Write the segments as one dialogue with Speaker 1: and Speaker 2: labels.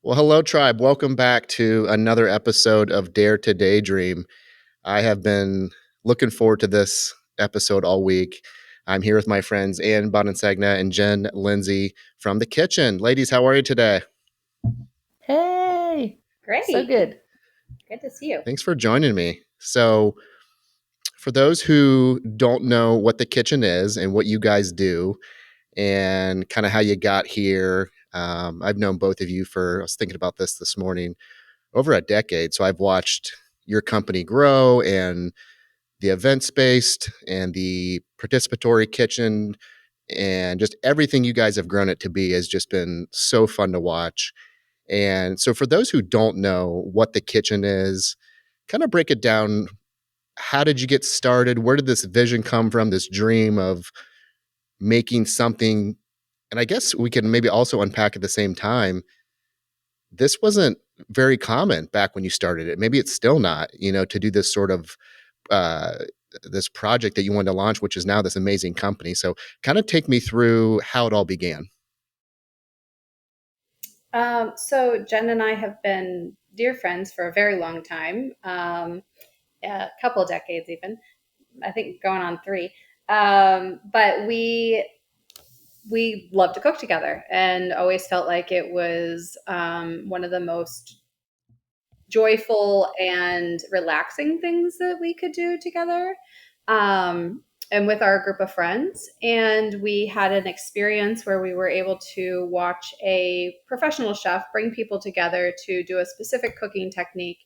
Speaker 1: Well, hello, tribe. Welcome back to another episode of Dare to Daydream. I have been looking forward to this episode all week. I'm here with my friends Boninsegna and Jen Lindsey from the kitchen. Ladies, how are you today?
Speaker 2: Hey, so
Speaker 3: Great.
Speaker 2: good.
Speaker 3: Good to see you.
Speaker 1: Thanks for joining me. So, for those who don't know what the kitchen is and what you guys do and kind of how you got here, I've known both of you I was thinking about this morning, over a decade. So I've watched your company grow and the events based and the participatory kitchen and just everything you guys have grown it to be has just been so fun to watch. And so for those who don't know what the kitchen is, kind of break it down. How did you get started? Where did this vision come from? This dream of making something, and I guess we can maybe also unpack at the same time, this wasn't very common back when you started it. Maybe it's still not, to do this sort of uh, this project that you wanted to launch, which is now this amazing company. So, kind of take me through how it all began.
Speaker 3: So Jen and I have been dear friends for a very long time, a couple of decades even. I think going on three. But we love to cook together, and always felt like it was one of the most joyful and relaxing things that we could do together. And with our group of friends. And we had an experience where we were able to watch a professional chef bring people together to do a specific cooking technique.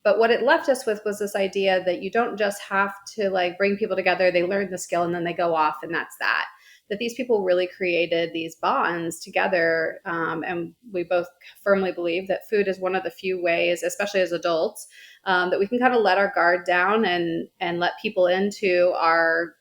Speaker 3: But what it left us with was this idea that you don't just have to like bring people together, they learn the skill and then they go off and that's that. That these people really created these bonds together. And we both firmly believe that food is one of the few ways, especially as adults, that we can kind of let our guard down and let people into our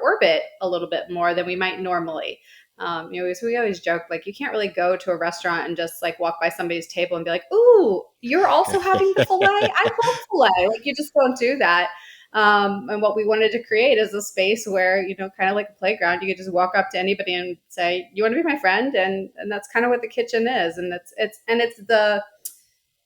Speaker 3: orbit a little bit more than we might normally. So we always joke, like, you can't really go to a restaurant and just like walk by somebody's table and be like, "Ooh, you're also having the filet? I love filet." Like, you just don't do that. And what we wanted to create is a space where, kind of like a playground, you could just walk up to anybody and say, "You want to be my friend?" And that's kind of what the kitchen is. And it's the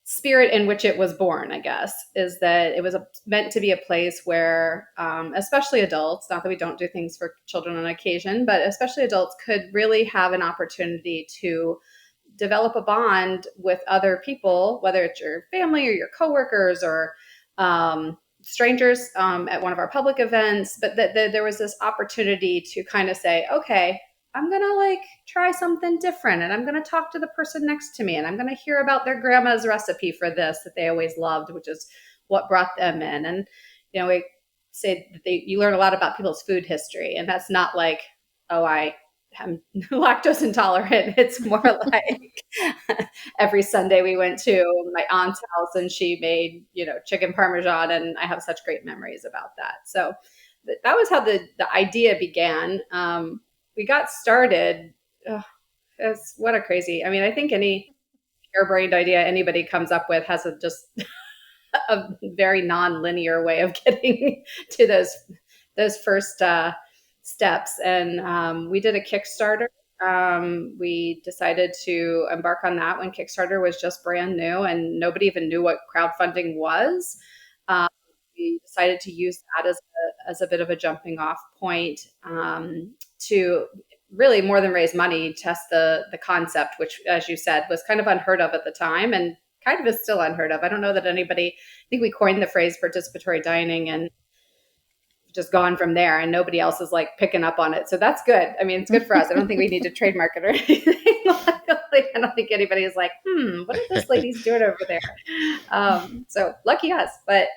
Speaker 3: spirit in which it was born, I guess, is that it was meant to be a place where, especially adults, not that we don't do things for children on occasion, but especially adults could really have an opportunity to develop a bond with other people, whether it's your family or your coworkers or strangers at one of our public events. But there was this opportunity to kind of say, okay, I'm going to like try something different, and I'm going to talk to the person next to me, and I'm going to hear about their grandma's recipe for this that they always loved, which is what brought them in. And, we say that you learn a lot about people's food history, and that's not like, oh, I'm lactose intolerant. It's more like every Sunday we went to my aunt's house and she made, chicken parmesan, and I have such great memories about that. So that was how the idea began. We got started. It's what a crazy. I mean, I think any harebrained idea anybody comes up with has just a very non-linear way of getting to those first steps. And we did a Kickstarter. We decided to embark on that when Kickstarter was just brand new and nobody even knew what crowdfunding was. Um, we decided to use that as a bit of a jumping off point, to really, more than raise money, test the concept, which, as you said, was kind of unheard of at the time and kind of is still unheard of. I don't know that anybody, I think we coined the phrase participatory dining and just gone from there, and nobody else is like picking up on it. So that's good. I mean, it's good for us. I don't think we need to trademark it or anything. I don't think anybody is like, what are those ladies doing over there? So lucky us. But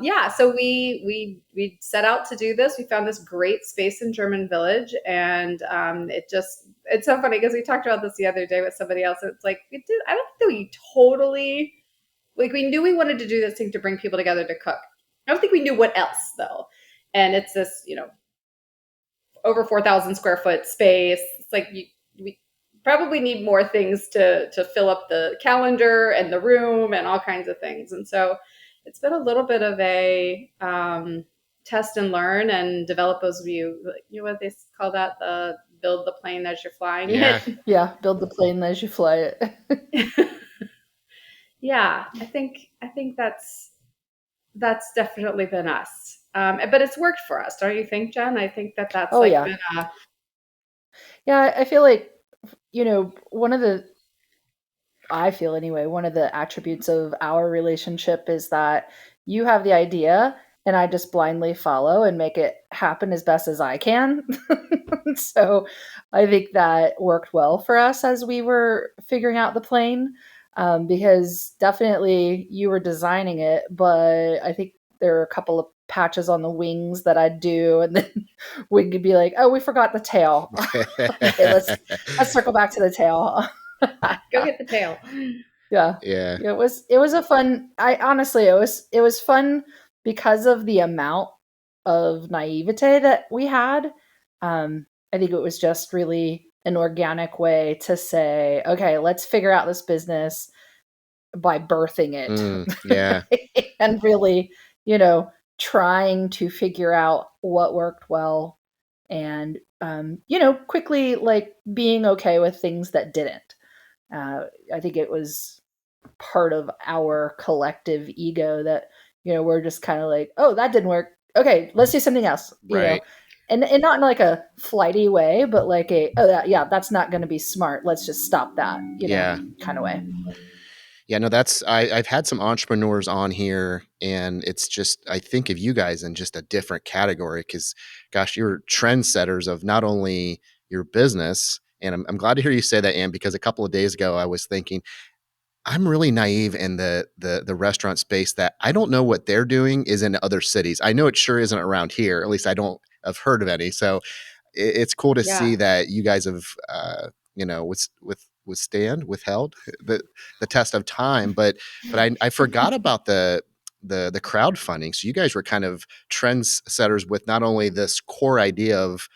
Speaker 3: yeah, so we set out to do this. We found this great space in German Village, and it's so funny because we talked about this the other day with somebody else. It's like I don't think that we totally, like, we knew we wanted to do this thing to bring people together to cook. I don't think we knew what else though. And it's this, over 4,000 square foot space. It's like we probably need more things to fill up the calendar and the room and all kinds of things. And so it's been a little bit of a test and learn and develop those what they call that, build the plane as you're flying
Speaker 1: Yeah.
Speaker 3: it.
Speaker 2: Yeah, build the plane as you fly it.
Speaker 3: Yeah, I think that's definitely been us. But it's worked for us, don't you think, Jen? I think that that's
Speaker 2: Oh
Speaker 3: like
Speaker 2: yeah.
Speaker 3: been a
Speaker 2: Yeah, I feel like, I feel anyway, one of the attributes of our relationship is that you have the idea and I just blindly follow and make it happen as best as I can. So I think that worked well for us as we were figuring out the plane, because definitely you were designing it, but I think there are a couple of patches on the wings that I'd do, and then we could be like, "Oh, we forgot the tail." Okay, let's circle back to the tail.
Speaker 3: go get the tail.
Speaker 2: Yeah.
Speaker 1: Yeah.
Speaker 2: Yeah, it was a fun, I honestly, it was fun because of the amount of naivete that we had. I think it was just really an organic way to say, okay, let's figure out this business by birthing it.
Speaker 1: Yeah.
Speaker 2: And really, you know, trying to figure out what worked well, and quickly, like, being okay with things that didn't. I think it was part of our collective ego that, we're just kind of like, oh, that didn't work, okay, let's do something else.
Speaker 1: Right.
Speaker 2: And not in like a flighty way, but like yeah, that's not going to be smart, let's just stop that,
Speaker 1: Yeah.
Speaker 2: kind of way.
Speaker 1: Yeah, no, I've had some entrepreneurs on here, and it's just I think of you guys in just a different category because, gosh, you're trendsetters of not only your business, and I'm glad to hear you say that, Ann, because a couple of days ago I was thinking I'm really naive in the restaurant space that I don't know what they're doing is in other cities. I know it sure isn't around here. At least I don't have heard of any. So it's cool to
Speaker 3: Yeah.
Speaker 1: see that you guys have withheld the test of time. But I forgot about the crowdfunding. So you guys were kind of trendsetters with not only this core idea of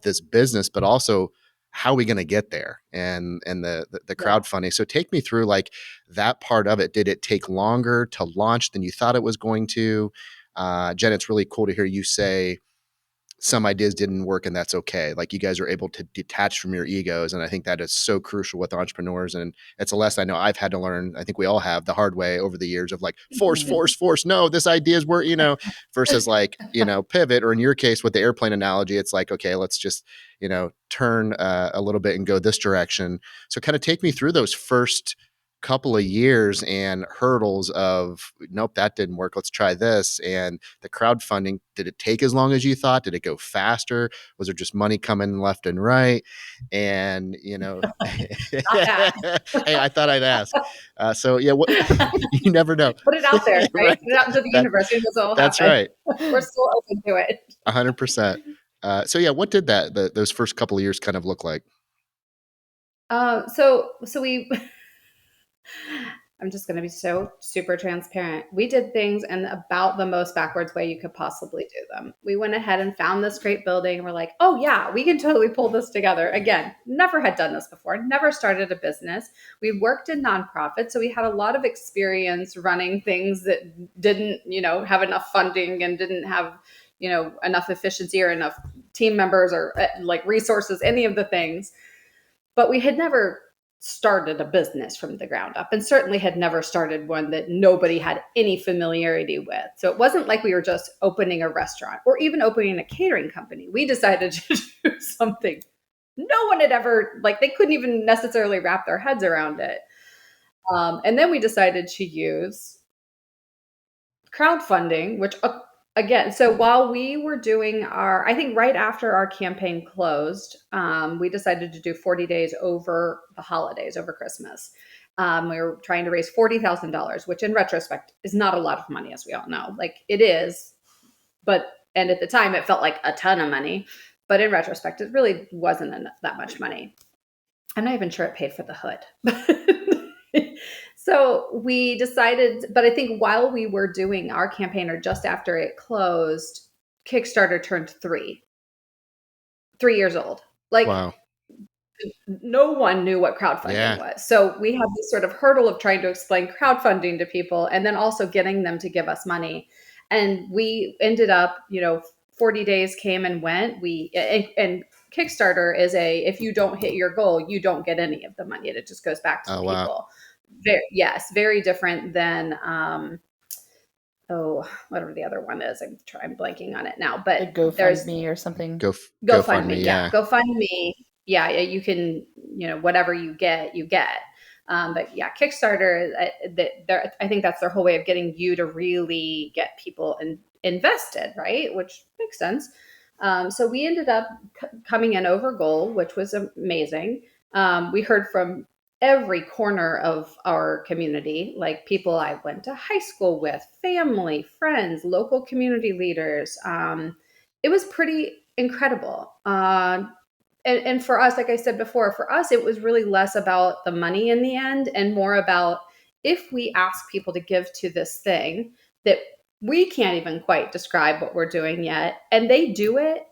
Speaker 1: this business, but also how are we going to get there and the
Speaker 3: Yeah.
Speaker 1: crowdfunding. So take me through like that part of it. Did it take longer to launch than you thought it was going to? Jen, it's really cool to hear you say some ideas didn't work and that's okay. Like you guys are able to detach from your egos. And I think that is so crucial with entrepreneurs. And it's a lesson I know I've had to learn. I think we all have the hard way over the years of like force. No, this idea is versus like, pivot, or in your case with the airplane analogy, it's like, okay, let's just, turn a little bit and go this direction. So kind of take me through those first couple of years and hurdles of nope, that didn't work, let's try this. And the crowdfunding, did it take as long as you thought? Did it go faster? Was there just money coming left and right? And
Speaker 3: Not that.
Speaker 1: hey, I thought I'd ask. So yeah, what you never know.
Speaker 3: Put it out there, right?
Speaker 1: Right.
Speaker 3: Put it out into the
Speaker 1: that
Speaker 3: universe. Who knows what will
Speaker 1: that's
Speaker 3: happen?
Speaker 1: right.
Speaker 3: We're still open to it.
Speaker 1: 100%. So yeah, what did those first couple of years kind of look like?
Speaker 3: So we I'm just going to be so super transparent. We did things in about the most backwards way you could possibly do them. We went ahead and found this great building, and we're like, oh, yeah, we can totally pull this together. Again, never had done this before, never started a business. We worked in nonprofits, so we had a lot of experience running things that didn't, have enough funding and didn't have, enough efficiency or enough team members or like resources, any of the things. But we had never started a business from the ground up, and certainly had never started one that nobody had any familiarity with. So it wasn't like we were just opening a restaurant or even opening a catering company. We decided to do something no one had ever, like, they couldn't even necessarily wrap their heads around it. And then we decided to use crowdfunding, which again, so while we were doing I think right after our campaign closed, we decided to do 40 days over the holidays, over Christmas. We were trying to raise $40,000, which in retrospect is not a lot of money, as we all know. Like it is, and at the time it felt like a ton of money, but in retrospect, it really wasn't that much money. I'm not even sure it paid for the hood. So we decided, but I think while we were doing our campaign, or just after it closed, Kickstarter turned 3 years old. Like
Speaker 1: Wow.
Speaker 3: no one knew what crowdfunding was. So we had this sort of hurdle of trying to explain crowdfunding to people and then also getting them to give us money. And we ended up, 40 days came and went. And Kickstarter is if you don't hit your goal, you don't get any of the money. It just goes back to the
Speaker 1: Oh, wow.
Speaker 3: people. Yes, very different than whatever the other one is. I'm blanking on it now, but
Speaker 2: Like
Speaker 3: there's
Speaker 2: GoFundMe or something.
Speaker 1: GoFundMe,
Speaker 3: Yeah,
Speaker 1: yeah.
Speaker 3: GoFundMe. Yeah, you can, whatever you get, you get. But yeah, Kickstarter, I think that's their whole way of getting you to really get people invested, right? Which makes sense. So we ended up coming in over goal, which was amazing. We heard from every corner of our community, like people I went to high school with, family, friends, local community leaders. It was pretty incredible. And for us, like I said before, for us, it was really less about the money in the end and more about, if we ask people to give to this thing that we can't even quite describe what we're doing yet, and they do it,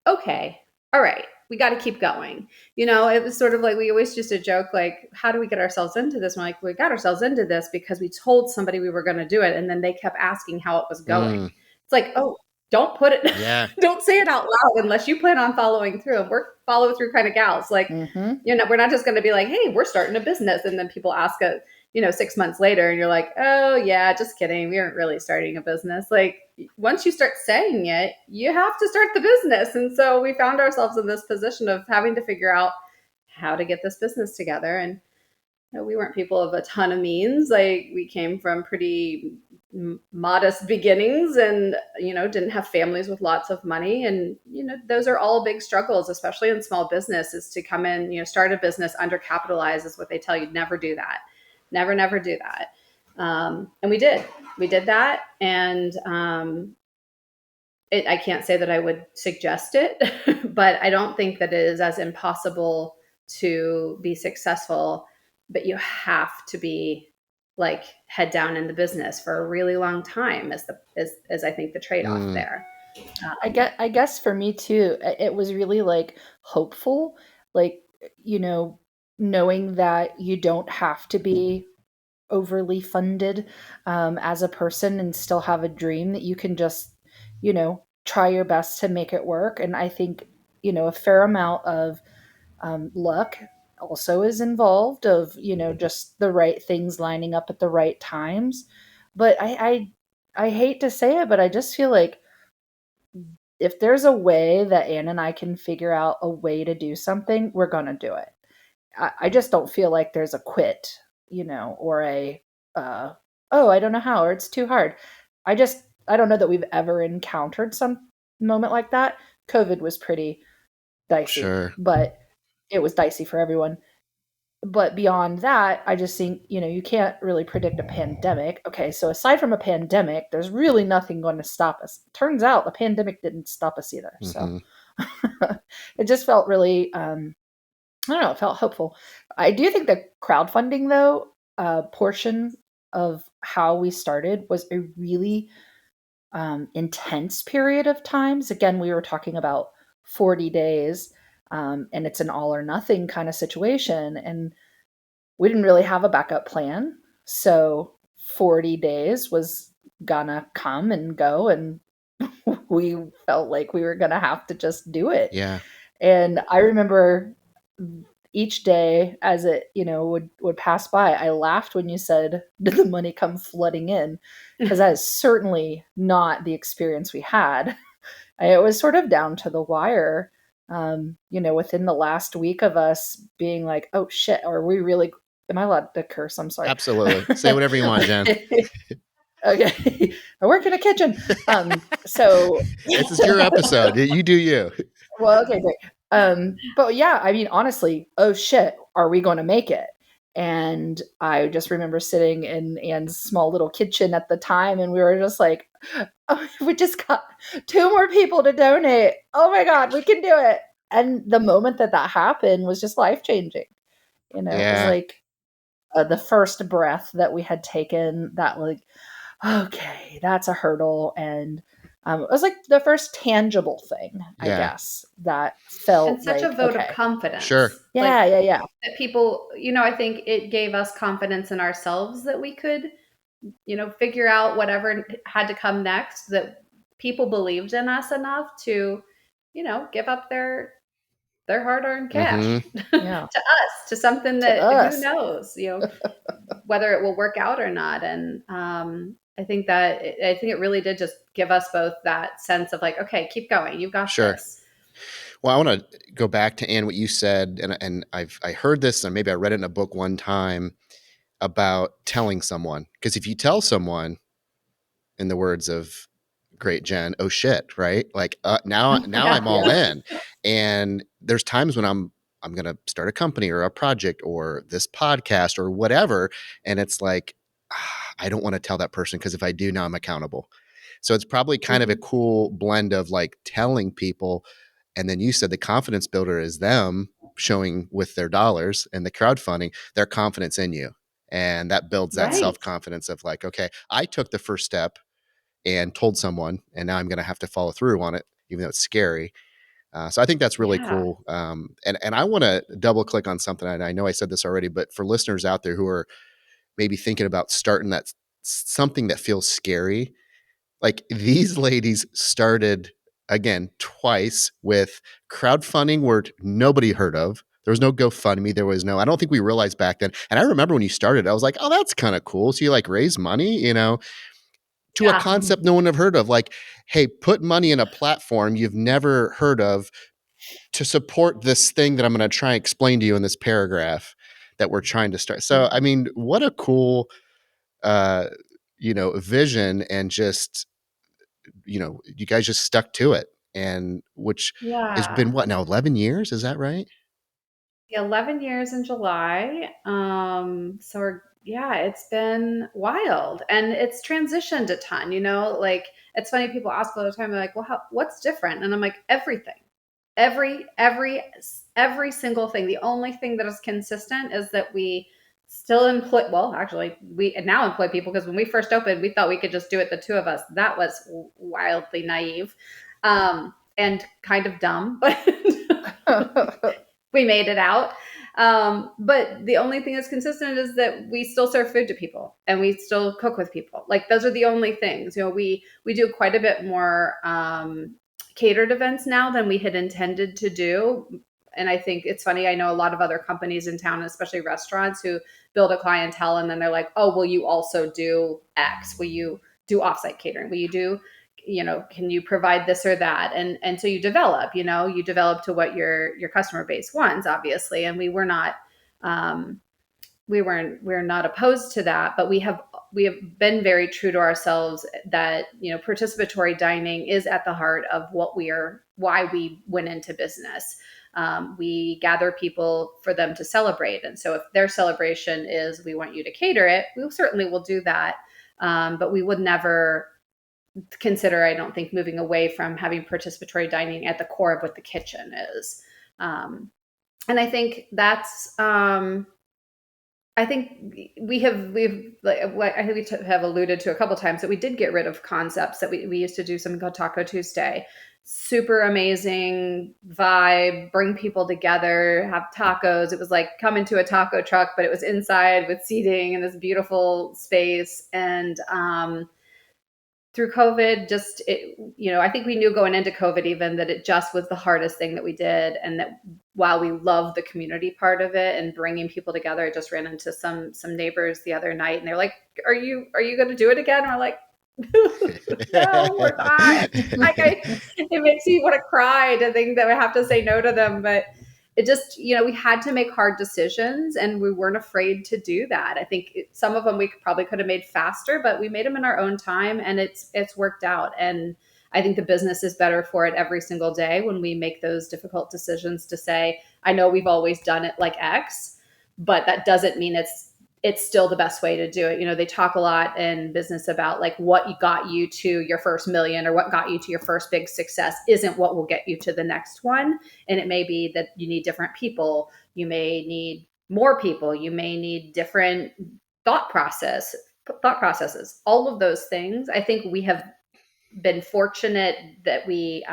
Speaker 3: okay, all right, we got to keep going. It was sort of like, we always used to joke, like, how do we get ourselves into this? And we're like, we got ourselves into this because we told somebody we were going to do it, and then they kept asking how it was going. It's like, oh, don't put it,
Speaker 1: Yeah.
Speaker 3: don't say it out loud unless you plan on following through. We're follow through kind of gals. Like, we're not just going to be like, hey, we're starting a business. And then people ask 6 months later and you're like, oh yeah, just kidding. We aren't really starting a business. Like, once you start saying it, you have to start the business. And so we found ourselves in this position of having to figure out how to get this business together. And we weren't people of a ton of means. Like, we came from pretty modest beginnings and, didn't have families with lots of money. And, those are all big struggles, especially in small business, is to come in, start a business undercapitalized is what they tell you. Never do that. Never do that. And we did that. And I can't say that I would suggest it, but I don't think that it is as impossible to be successful, but you have to be like head down in the business for a really long time as I think the trade-off there.
Speaker 2: I guess for me too, it was really like hopeful, like, knowing that you don't have to be overly funded as a person and still have a dream, that you can just, try your best to make it work. And I think, a fair amount of luck also is involved, of, just the right things lining up at the right times. But I hate to say it, but I just feel like if there's a way that Anne and I can figure out a way to do something, we're going to do it. I just don't feel like there's a quit, or a, oh, I don't know how, or it's too hard. I don't know that we've ever encountered some moment like that. COVID was pretty dicey,
Speaker 1: Sure.
Speaker 2: but it was dicey for everyone. But beyond that, I just think, you can't really predict a pandemic. Okay, so aside from a pandemic, there's really nothing going to stop us. Turns out the pandemic didn't stop us either. So it just felt really, I don't know, it felt hopeful. I do think the crowdfunding, though, portion of how we started was a really intense period of times. Again, we were talking about 40 days, and it's an all or nothing kind of situation. And we didn't really have a backup plan. So 40 days was gonna come and go, and we felt like we were gonna have to just do it.
Speaker 1: Yeah.
Speaker 2: And I remember each day as it, would pass by, I laughed when you said, did the money come flooding in? Because that is certainly not the experience we had. It was sort of down to the wire. Within the last week of us being like, oh shit, are we really, am I allowed to curse? I'm sorry.
Speaker 1: Absolutely. Say whatever you want, Jen.
Speaker 2: Okay. I work in a kitchen. So
Speaker 1: This is your episode. You do you.
Speaker 2: well, okay, great. But yeah, I mean, honestly, oh shit, are we going to make it? And I just remember sitting in Anne's small little kitchen at the time, and we were just like, oh, we just got 2 more people to donate. Oh my God, we can do it. And the moment that happened was just life changing. It was
Speaker 1: Yeah.
Speaker 2: like the first breath that we had taken, that like, okay, that's a hurdle. And it was like the first tangible thing, I
Speaker 1: Yeah.
Speaker 2: guess, that felt
Speaker 3: And such
Speaker 2: like,
Speaker 3: a vote
Speaker 2: okay.
Speaker 3: of confidence.
Speaker 1: Sure.
Speaker 2: Yeah, yeah.
Speaker 3: That people, I think it gave us confidence in ourselves that we could, figure out whatever had to come next, that people believed in us enough to, give up their their hard-earned cash
Speaker 1: Mm-hmm.
Speaker 2: Yeah.
Speaker 3: to us, to something
Speaker 2: To
Speaker 3: that who
Speaker 2: us.
Speaker 3: knows, whether it will work out or not. And I think it really did just give us both that sense of like, okay, keep going, you got
Speaker 1: Sure.
Speaker 3: this.
Speaker 1: Well, I want to go back to Anne, what you said, and I heard this, and maybe I read it in a book one time about telling someone. Because if you tell someone, in the words of great Jen, oh shit, right? Like now
Speaker 3: Yeah.
Speaker 1: I'm all in. And there's times when I'm gonna start a company or a project or this podcast or whatever, and it's like I don't want to tell that person because if I do, now I'm accountable. So it's probably kind of a
Speaker 3: Mhm.
Speaker 1: cool blend of like telling people, and then you said the confidence builder is them showing with their dollars and the crowdfunding their confidence in you. And that builds that
Speaker 3: Right.
Speaker 1: self confidence of like, okay, I took the first step and told someone, and now I'm going to have to follow through on it, even though it's scary. So I think that's really
Speaker 3: Yeah.
Speaker 1: cool. And I want to double click on something. And I know I said this already, but for listeners out there who are maybe thinking about starting that something that feels scary, like these ladies started again twice with crowdfunding where nobody heard of. There was no GoFundMe. There was no, I don't think we realized back then. And I remember when you started, I was like, oh, that's kind of cool. So you like raise money, to a
Speaker 3: Yeah.
Speaker 1: concept no one have heard of. Like, hey, put money in a platform you've never heard of to support this thing that I'm going to try and explain to you in this paragraph that we're trying to start. So, I mean, what a cool, uh, vision, and just, you guys just stuck to it, and which has been
Speaker 3: Yeah.
Speaker 1: what now, 11 years? Is that right?
Speaker 3: 11 years in July. It's been wild and it's transitioned a ton, like it's funny. People ask all the time, they're like, well, what's different? And I'm like, everything, every single thing. The only thing that is consistent is that we still employ, well, actually we now employ people, because when we first opened, we thought we could just do it, the two of us. That was wildly naive, and kind of dumb, but we made it out. But the only thing that's consistent is that we still serve food to people and we still cook with people. Like those are the only things. We do quite a bit more catered events now than we had intended to do. And I think it's funny. I know a lot of other companies in town, especially restaurants, who build a clientele and then they're like, "Oh, will you also do X? Will you do offsite catering? Will you do can you provide this or that?" And so you develop to what your customer base wants, obviously. And um, we're not opposed to that, but we have been very true to ourselves that participatory dining is at the heart of why we went into business. We gather people for them to celebrate, and so if their celebration is we want you to cater it, we certainly will do that. But we would never consider, I don't think, moving away from having participatory dining at the core of what the kitchen is. And I think that's, I think we've like, I think we have alluded to a couple times that we did get rid of concepts that we used to do something called Taco Tuesday. Super amazing vibe, bring people together, have tacos. It was like come into a taco truck, but it was inside with seating in this beautiful space. And through COVID, I think we knew going into COVID even that it just was the hardest thing that we did. And that while we love the community part of it and bringing people together, I just ran into some neighbors the other night and they're like, are you going to do it again? And we're like, no, we're not. It makes me want to cry to think that we have to say no to them. But it just, we had to make hard decisions and we weren't afraid to do that. I think some of them we probably could have made faster, but we made them in our own time and it's worked out. And I think the business is better for it every single day when we make those difficult decisions to say, I know we've always done it like X, but that doesn't mean it's still the best way to do it. They talk a lot in business about like what got you to your first million or what got you to your first big success isn't what will get you to the next one. And it may be that you need different people. You may need more people. You may need different thought processes, all of those things. I think we have been fortunate that we,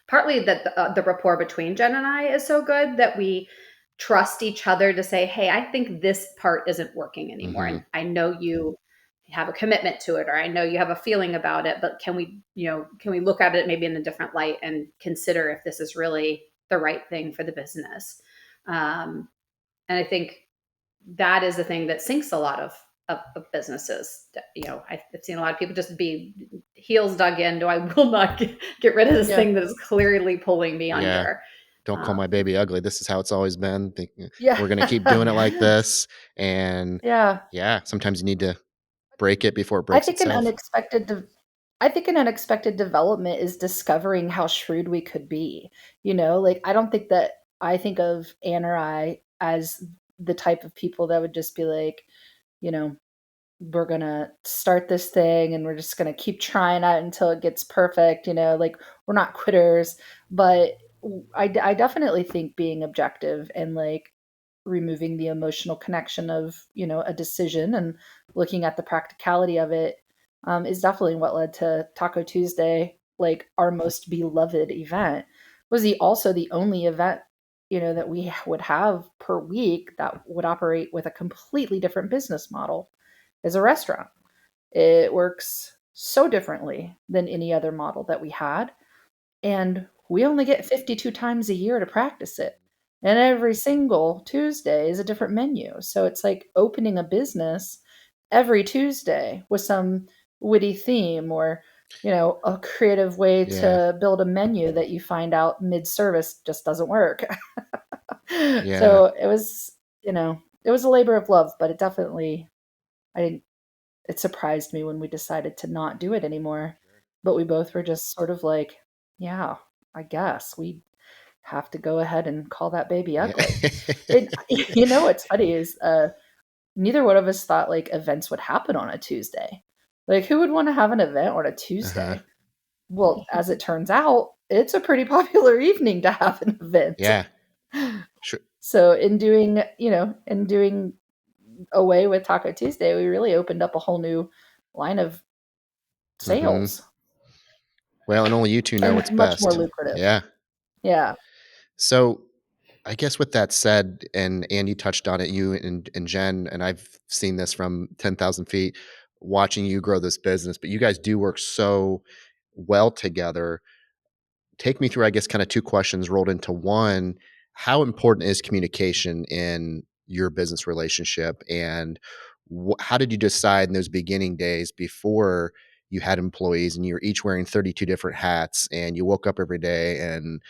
Speaker 3: partly that the rapport between Jen and I is so good that we trust each other to say, hey, I think this part isn't working anymore.
Speaker 1: Mm-hmm.
Speaker 3: And I know you have a commitment to it, or I know you have a feeling about it, but can we look at it maybe in a different light and consider if this is really the right thing for the business. And I think that is the thing that sinks a lot of businesses. I've seen a lot of people just be heels dug into. I will not get rid of this
Speaker 2: Yeah.
Speaker 3: thing that is clearly pulling me
Speaker 1: Yeah.
Speaker 3: under.
Speaker 1: Don't call my
Speaker 3: Um,
Speaker 1: baby ugly. This is how it's always been.
Speaker 2: Yeah.
Speaker 1: We're gonna keep doing it like this. And
Speaker 2: Yeah.
Speaker 1: yeah, sometimes you need to break it before it
Speaker 2: I
Speaker 1: breaks
Speaker 2: think an
Speaker 1: itself.
Speaker 2: unexpected de I think an unexpected development is discovering how shrewd we could be, like, I don't think that I think of Anne or I as the type of people that would just be like, you know, "We're gonna start this thing, and we're just gonna keep trying it until it gets perfect," like, we're not quitters, but I definitely think being objective and, like, removing the emotional connection of, a decision and looking at the practicality of it, is definitely what led to Taco Tuesday, like our most beloved event. Was also the only event, that we would have per week that would operate with a completely different business model as a restaurant. It works so differently than any other model that we had, and we only get 52 times a year to practice it. And every single Tuesday is a different menu. So it's like opening a business every Tuesday with some witty theme or, a creative way
Speaker 1: Yeah.
Speaker 2: to build a menu that you find out mid service just doesn't work.
Speaker 1: Yeah.
Speaker 2: So it was a labor of love, but I didn't, it surprised me when we decided to not do it anymore. But we both were just sort of like, yeah, I guess we have to go ahead and call that baby
Speaker 1: Yeah.
Speaker 2: ugly. And what's funny is neither one of us thought like events would happen on a Tuesday. Like, who would want to have an event on a
Speaker 1: Uh-huh.
Speaker 2: Tuesday? Well, as it turns out, it's a pretty popular evening to have an event.
Speaker 1: Yeah. Sure.
Speaker 2: So in doing away with Taco Tuesday, we really opened up a whole new line of
Speaker 1: Mhm.
Speaker 2: sales
Speaker 1: Well, and only you 2 know
Speaker 2: and
Speaker 1: what's
Speaker 2: much more
Speaker 1: best.
Speaker 2: lucrative.
Speaker 1: Yeah.
Speaker 2: Yeah.
Speaker 1: So, I guess with that said, and you touched on it, you and Jen, and I've seen this from 10,000 feet, watching you grow this business, but you guys do work so well together. Take me through, I guess, kinda 2 questions rolled into one. How important is communication in your business relationship? And how did you decide in those beginning days before you had employees and you were each wearing 32 different hats and you woke up every day and,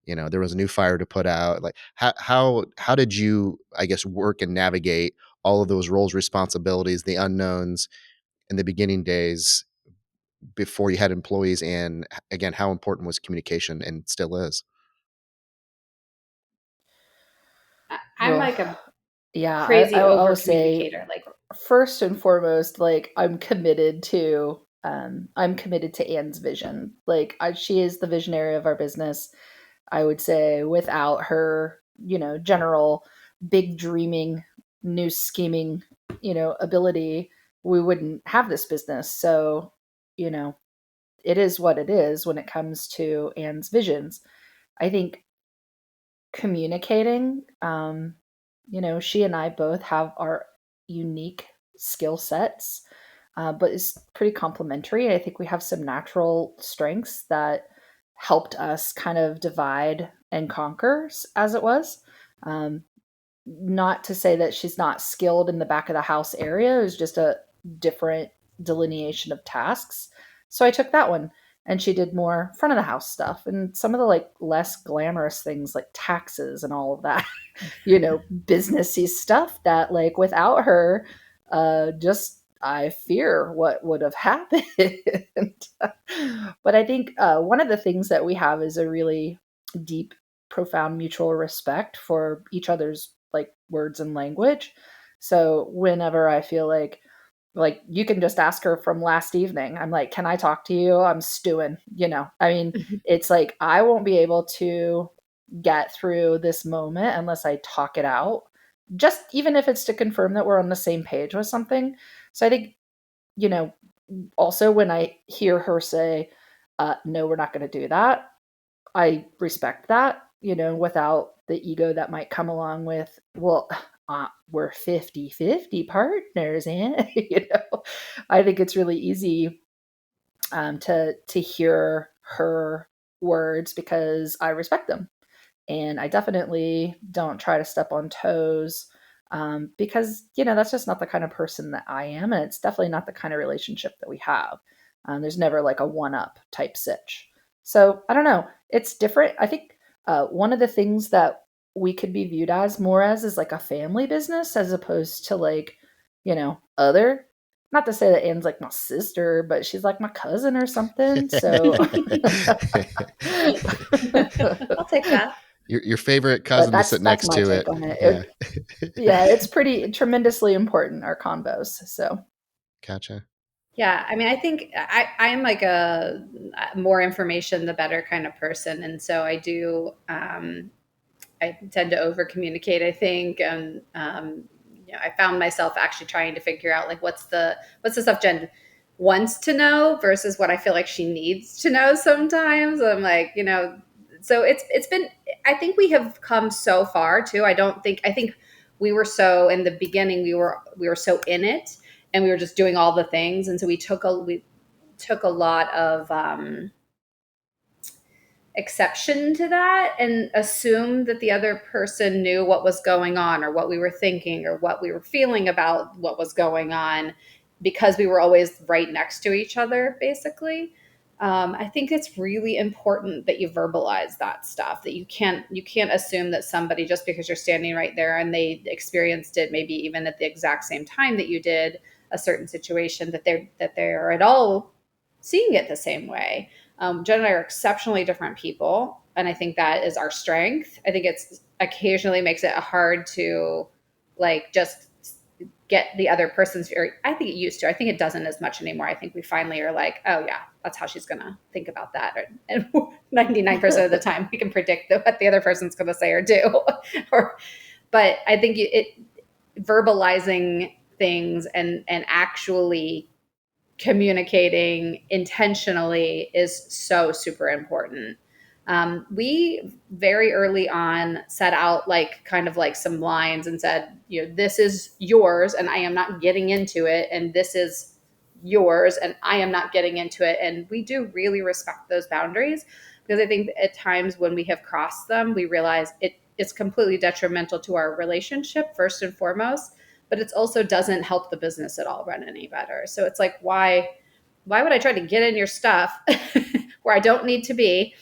Speaker 1: there was a new fire to put out? Like, how did you, I guess, work and navigate all of those roles, responsibilities, the unknowns in the beginning days before you had employees? And again, how important was communication and still is?
Speaker 3: I'm
Speaker 2: Well,
Speaker 3: like a
Speaker 2: yeah,
Speaker 3: crazy
Speaker 2: I
Speaker 3: over
Speaker 2: will say
Speaker 3: communicator. Like,
Speaker 2: first and foremost, like I'm committed to Anne's vision. Like she is the visionary of our business. I would say without her, general big dreaming, new scheming, ability, we wouldn't have this business. So, you know, it is what it is when it comes to Anne's visions. I think communicating, she and I both have our unique skill sets, but it's pretty complementary. I think we have some natural strengths that helped us kind of divide and conquer, as it was. Um, Not to say that she's not skilled in the back of the house area, it was just a different delineation of tasks. So I took that one, and she did more front of the house stuff and some of the like less glamorous things like taxes and all of that, businessy stuff that like without her, just I fear what would have happened. But I think one of the things that we have is a really deep, profound mutual respect for each other's like words and language. So whenever I feel like you can just ask her from last evening, I'm like, can I talk to you? I'm stewing, I mean, it's like I won't be able to get through this moment unless I talk it out, just even if it's to confirm that we're on the same page with something. So I think, you know, also when I hear her say, no, we're not going to do that, I respect that, without the ego that might come along with, well, we're 50-50 partners, and, I think it's really easy to hear her words because I respect them. And I definitely don't try to step on toes, because, that's just not the kind of person that I am. And it's definitely not the kind of relationship that we have. There's never like a one up type sitch. So I don't know. It's different. I think one of the things that we could be viewed as more as is like a family business as opposed to like, other. Not to say that Anne's like my sister, but she's like my cousin or something. So,
Speaker 3: I'll take that.
Speaker 1: Your favorite
Speaker 2: but
Speaker 1: cousin to sit
Speaker 2: that's
Speaker 1: next
Speaker 2: my
Speaker 1: to
Speaker 2: take
Speaker 1: it.
Speaker 2: on it.
Speaker 1: Yeah.
Speaker 2: Yeah, it's pretty tremendously important, our convos. So
Speaker 1: Gotcha.
Speaker 3: Yeah, I mean, I think I'm like a more information the better kind of person, and so I do. I tend to over communicate, I think, and I found myself actually trying to figure out like what's the stuff Jen wants to know versus what I feel like she needs to know. Sometimes I'm like, so it's been. I think we have come so far too. I think we were so in the beginning. We were so in it, and we were just doing all the things, and so we took a lot of exception to that and assumed that the other person knew what was going on or what we were thinking or what we were feeling about what was going on because we were always right next to each other, basically. I think it's really important that you verbalize that stuff. That you can't assume that somebody, just because you're standing right there and they experienced it, maybe even at the exact same time that you did a certain situation, that they're at all seeing it the same way. Jen and I are exceptionally different people, and I think that is our strength. I think it's occasionally makes it hard to like just get the other person's. I think it used to. I think it doesn't as much anymore. I think we finally are like, oh yeah, that's how she's gonna think about that. And 99% of the time, we can predict what the other person's gonna say or do. But I think it verbalizing things and actually communicating intentionally is so super important. We very early on set out like kind of like some lines and said, this is yours and I am not getting into it. And this is yours and I am not getting into it. And we do really respect those boundaries because I think at times when we have crossed them, we realize it's completely detrimental to our relationship, first and foremost, but it also doesn't help the business at all run any better. So it's like, why would I try to get in your stuff where I don't need to be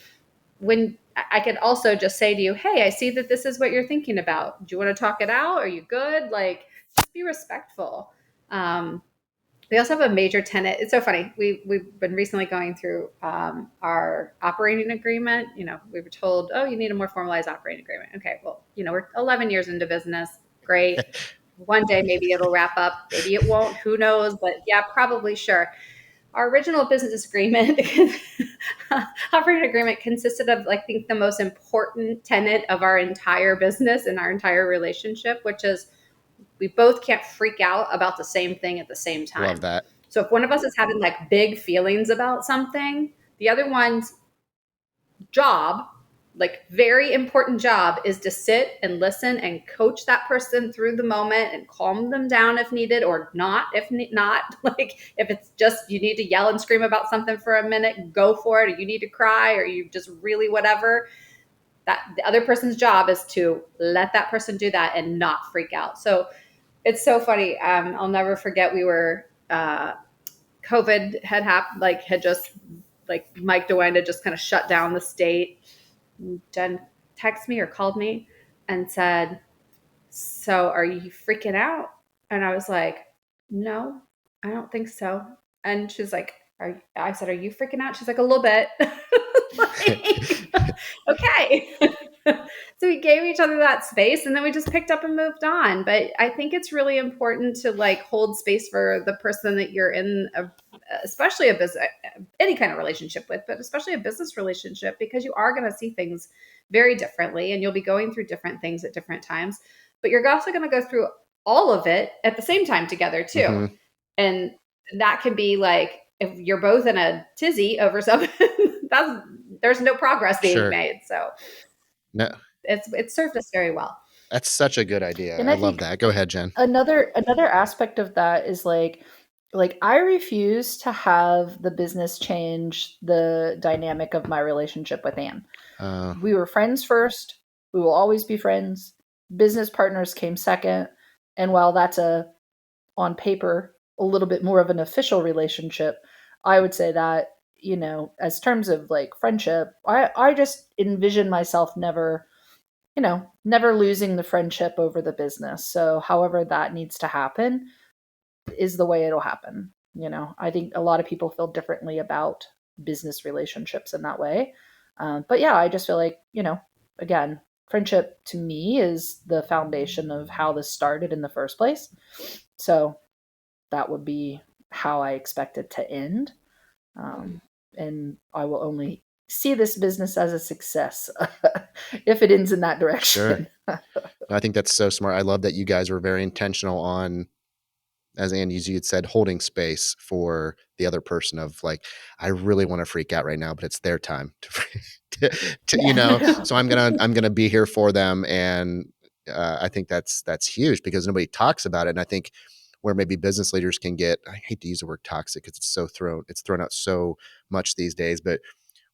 Speaker 3: when I could also just say to you, hey, I see that this is what you're thinking about. Do you want to talk it out? Are you good? Like, just be respectful. We also have a major tenet. It's so funny. We've been recently going through our operating agreement. We were told, oh, you need a more formalized operating agreement. Okay, well, we're 11 years into business. Great. One day maybe it'll wrap up. Maybe it won't. Who knows? But yeah, probably sure. Our original business agreement, operating agreement, consisted of, I think, the most important tenet of our entire business and our entire relationship, which is we both can't freak out about the same thing at the same time.
Speaker 1: Love that.
Speaker 3: So if one of us is having like big feelings about something, the other one's job, like very important job, is to sit and listen and coach that person through the moment and calm them down if needed, or not if not. Like if it's just you need to yell and scream about something for a minute, go for it. Or you need to cry, or you just really whatever. That the other person's job is to let that person do that and not freak out. So it's so funny. I'll never forget. We were COVID had happened, had just like Mike DeWine had just kind of shut down the state. Jen texted me or called me and said, so are you freaking out? And I was like, no, I don't think so. And she's like, I said, are you freaking out? She's like, a little bit. Like, okay. So we gave each other that space and then we just picked up and moved on. But I think it's really important to hold space for the person that you're in, especially a business, any kind of relationship with, but especially a business relationship, because you are going to see things very differently and you'll be going through different things at different times, but you're also going to go through all of it at the same time together too. Mm-hmm. And that can be if you're both in a tizzy over something, there's no progress being made. So
Speaker 1: no,
Speaker 3: it's served us very well.
Speaker 1: That's such a good idea. And I love that. Go ahead, Jen.
Speaker 2: Another aspect of that is I refuse to have the business change the dynamic of my relationship with Anne. We were friends first. We will always be friends. Business partners came second. And while that's on paper, a little bit more of an official relationship, I would say that, as terms of like friendship, I just envision myself never losing the friendship over the business. So however that needs to happen is the way it'll happen. I think a lot of people feel differently about business relationships in that way. But yeah, I just feel like, again, friendship to me is the foundation of how this started in the first place. So that would be how I expect it to end. And I will only see this business as a success if it ends in that
Speaker 1: Sure.
Speaker 2: direction.
Speaker 1: I think that's so smart. I love that you guys were very intentional on, as Andy, as you had said, holding space for the other person of like, I really want to freak out right now, but it's their time
Speaker 2: Yeah.
Speaker 1: so I'm gonna be here for them. And I think that's huge because nobody talks about it. And I think where maybe business leaders can get, I hate to use the word toxic because it's thrown out so much these days, but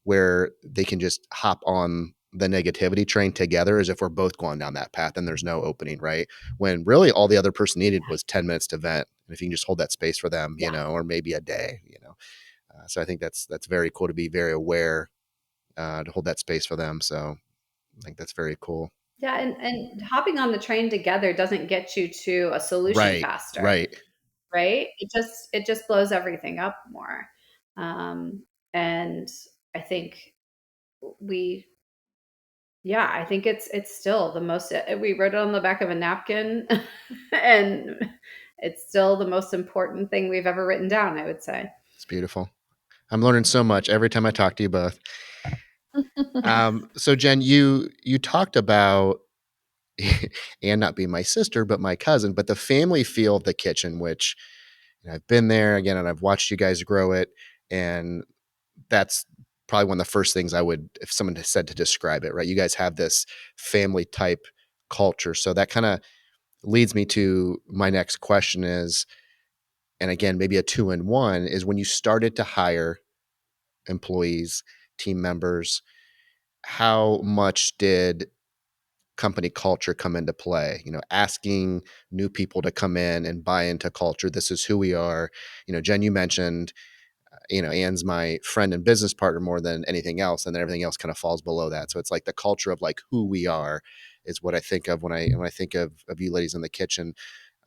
Speaker 1: where they can just hop on the negativity train together as if we're both going down that path and there's no opening, right? When really all the other person needed was 10 minutes to vent. And if you can just hold that space for them,
Speaker 2: Yeah.
Speaker 1: or maybe a day, so I think that's very cool to be very aware, to hold that space for them. So I think that's very cool.
Speaker 3: Yeah, and hopping on the train together doesn't get you to a solution
Speaker 1: Right.
Speaker 3: faster,
Speaker 1: Right.
Speaker 3: right? It just blows everything up more. Um, and I think we yeah, I think it's still the most we wrote it on the back of a napkin and it's still the most important thing we've ever written down, I would say.
Speaker 1: It's beautiful. I'm learning so much every time I talk to you both. So Jen, you talked about and not being my sister, but my cousin, but the family feel of the kitchen, which I've been there again and I've watched you guys grow it. And that's probably one of the first things I would, if someone has said to describe it, right? You guys have this family type culture. So that kind of leads me to my next question is, and again, maybe a 2-in-1 is when you started to hire employees, team members, how much did company culture come into play? Asking new people to come in and buy into culture. This is who we are. Jen, you mentioned, Anne's my friend and business partner more than anything else, and then everything else kind of falls below that. So it's like the culture of like who we are is what I think of when I think of you ladies in the kitchen,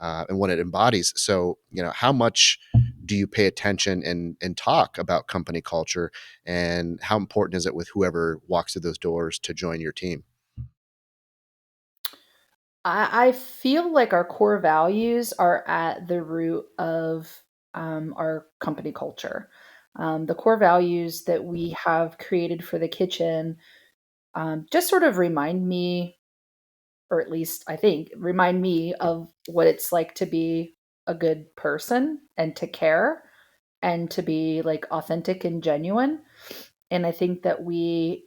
Speaker 1: and what it embodies. So how much do you pay attention and talk about company culture, and how important is it with whoever walks through those doors to join your team?
Speaker 2: I feel like our core values are at the root of our company culture. The core values that we have created for the kitchen just sort of remind me, or at least I think, remind me of what it's like to be a good person and to care and to be like authentic and genuine. And I think that we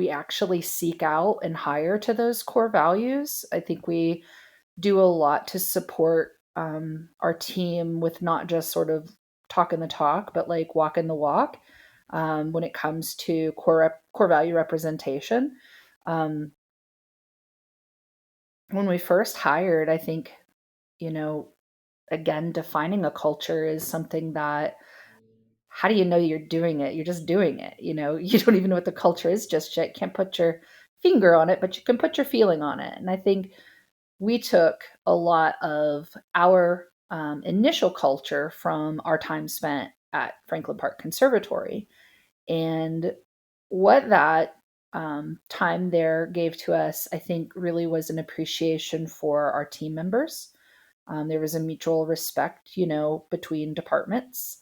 Speaker 2: actually seek out and hire to those core values. I think we do a lot to support our team with not just sort of talking the talk, but like walking the walk when it comes to core value representation. Um, when we first hired, I think, you know, again, defining a culture is something that how do you know you're doing it? You're just doing it. You don't even know what the culture is just yet. Can't put your finger on it, but you can put your feeling on it. And I think we took a lot of our initial culture from our time spent at Franklin Park Conservatory. And what that time there gave to us, I think, really was an appreciation for our team members. There was a mutual respect, between departments.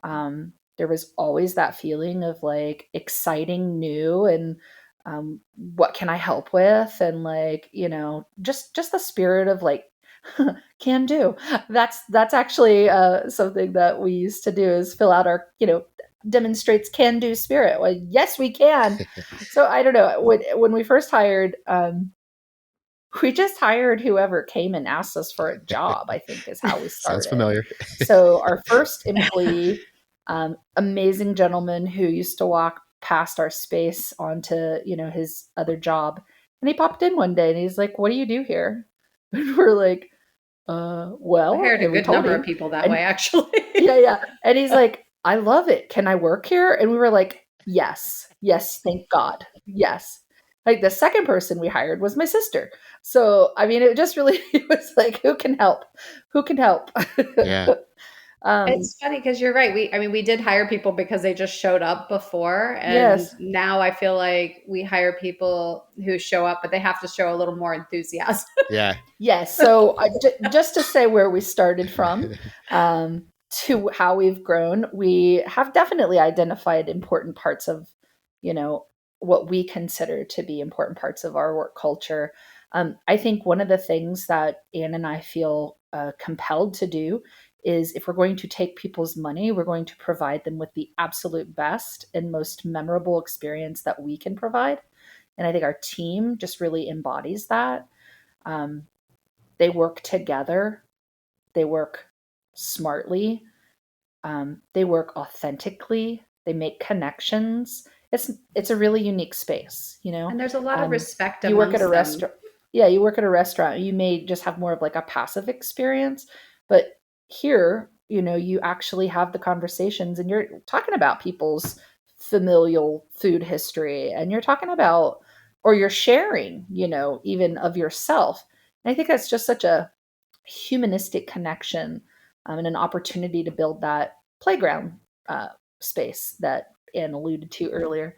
Speaker 2: There was always that feeling of like exciting new and what can I help with? And like, just the spirit of like can do. That's actually something that we used to do is fill out our, demonstrates can do spirit. Well, yes, we can. So I don't know. When we first hired, we just hired whoever came and asked us for a job, I think is how we
Speaker 1: Sounds
Speaker 2: started.
Speaker 1: familiar.
Speaker 2: So our first employee, amazing gentleman who used to walk passed our space onto, his other job. And he popped in one day and he's like, "What do you do here?" And we're like,
Speaker 3: I
Speaker 2: well,
Speaker 3: hired a
Speaker 2: and we
Speaker 3: good
Speaker 2: told
Speaker 3: number of
Speaker 2: him.
Speaker 3: people that
Speaker 2: And
Speaker 3: way, actually.
Speaker 2: yeah, yeah. And he's like, "I love it. Can I work here?" And we were like, "Yes. Yes, thank God. Yes." Like the second person we hired was my sister. So, I mean, it just really it was like, who can help? Who can help?
Speaker 1: Yeah.
Speaker 2: um,
Speaker 3: It's funny because you're right. We did hire people because they just showed up before. And
Speaker 2: yes.
Speaker 3: now I feel like we hire people who show up, but they have to show a little more enthusiasm.
Speaker 1: Yeah.
Speaker 2: Yes. So, just to say where we started from, to how we've grown, we have definitely identified important parts of, you know, what we consider to be important parts of our work culture. I think one of the things that Anne and I feel compelled to do is, if we're going to take people's money, we're going to provide them with the absolute best and most memorable experience that we can provide. And I think our team just really embodies that. Um, they work together, they work smartly, they work authentically, they make connections. It's a really unique space, you know.
Speaker 3: And there's a lot of
Speaker 2: Um,
Speaker 3: respect
Speaker 2: you work at a
Speaker 3: amongst them.
Speaker 2: restaurant. Yeah, you work at a restaurant. You may just have more of like a passive experience, but here, you actually have the conversations, and you're talking about people's familial food history, and you're talking about, or you're sharing, even of yourself. And I think that's just such a humanistic connection, and an opportunity to build that playground uh, space that Anne alluded to earlier.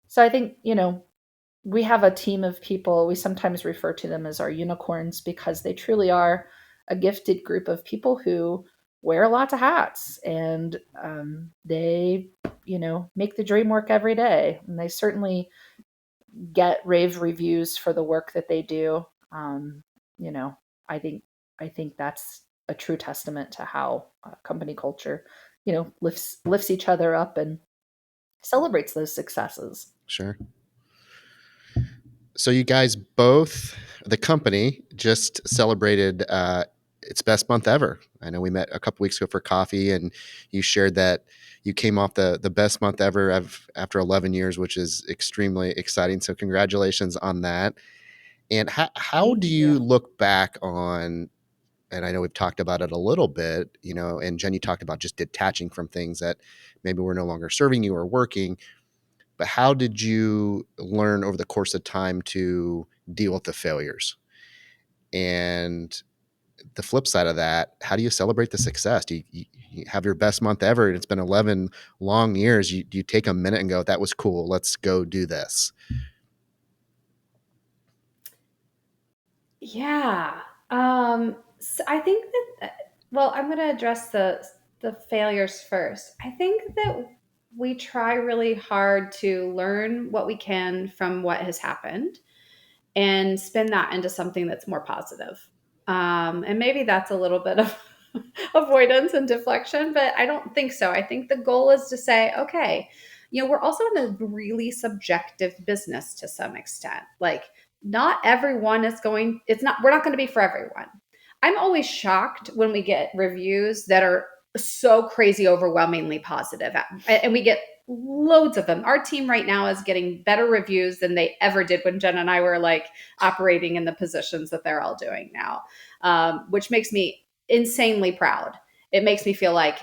Speaker 2: So I think, we have a team of people. We sometimes refer to them as our unicorns because they truly are a gifted group of people who wear lots of hats, and they, make the dream work every day. And they certainly get rave reviews for the work that they do. Um, you know, I think I think that's a true testament to how company culture, lifts each other up and celebrates those successes.
Speaker 1: Sure. So you guys both, the company just celebrated its best month ever. I know we met a couple weeks ago for coffee, and you shared that you came off the best month ever after 11 years, which is extremely exciting. So congratulations on that. And how do
Speaker 3: Thank you.
Speaker 1: you look back on, and I know we've talked about it a little bit, and Jen, you talked about just detaching from things that maybe were no longer serving you or working, but how did you learn over the course of time to deal with the failures? And the flip side of that, how do you celebrate the success? Do you have your best month ever and it's been 11 long years? Do you take a minute and go, that was cool, let's go do this?
Speaker 3: Yeah. So I think that, well, I'm going to address the failures first. I think that we try really hard to learn what we can from what has happened and spin that into something that's more positive. And maybe that's a little bit of avoidance and deflection, but I don't think so. I think the goal is to say, okay, we're also in a really subjective business to some extent. Like, not everyone is going, we're not going to be for everyone. I'm always shocked when we get reviews that are so crazy, overwhelmingly positive, and we get loads of them. Our team right now is getting better reviews than they ever did when Jen and I were like operating in the positions that they're all doing now, which makes me insanely proud. It makes me feel like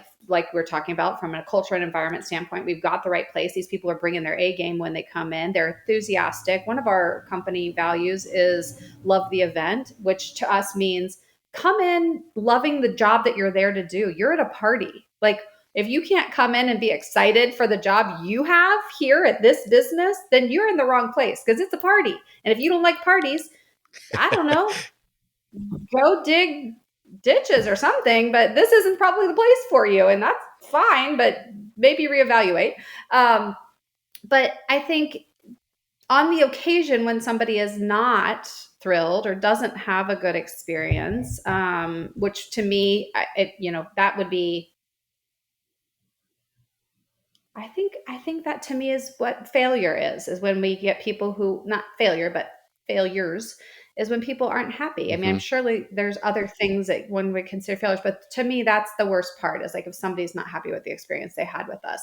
Speaker 3: we're talking about from a culture and environment standpoint, we've got the right place. These people are bringing their A game when they come in. They're enthusiastic. One of our company values is love the event, which to us means come in loving the job that you're there to do. You're at a party. Like, if you can't come in and be excited for the job you have here at this business, then you're in the wrong place, because it's a party. And if you don't like parties, I don't know, go dig ditches or something, but this isn't probably the place for you. And that's fine, but maybe reevaluate. Um, but I think on the occasion when somebody is not thrilled or doesn't have a good experience, which to me, that would be, I think that to me is what failure is when we get people who, not failure, but failures, is when people aren't happy. I mean, I'm
Speaker 1: Hmm.
Speaker 3: surely there's other things that when we consider failures, but to me, that's the worst part, is like if somebody's not happy with the experience they had with us.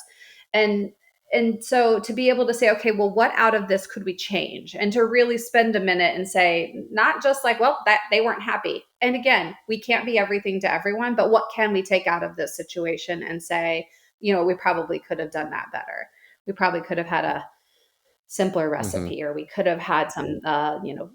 Speaker 3: And and so to be able to say, okay, well, what out of this could we change? And to really spend a minute and say, not just like, well, that they weren't happy. And again, we can't be everything to everyone, but what can we take out of this situation and say, we probably could have done that better. We probably could have had a simpler
Speaker 1: Mm-hmm.
Speaker 3: recipe, or we could have had some,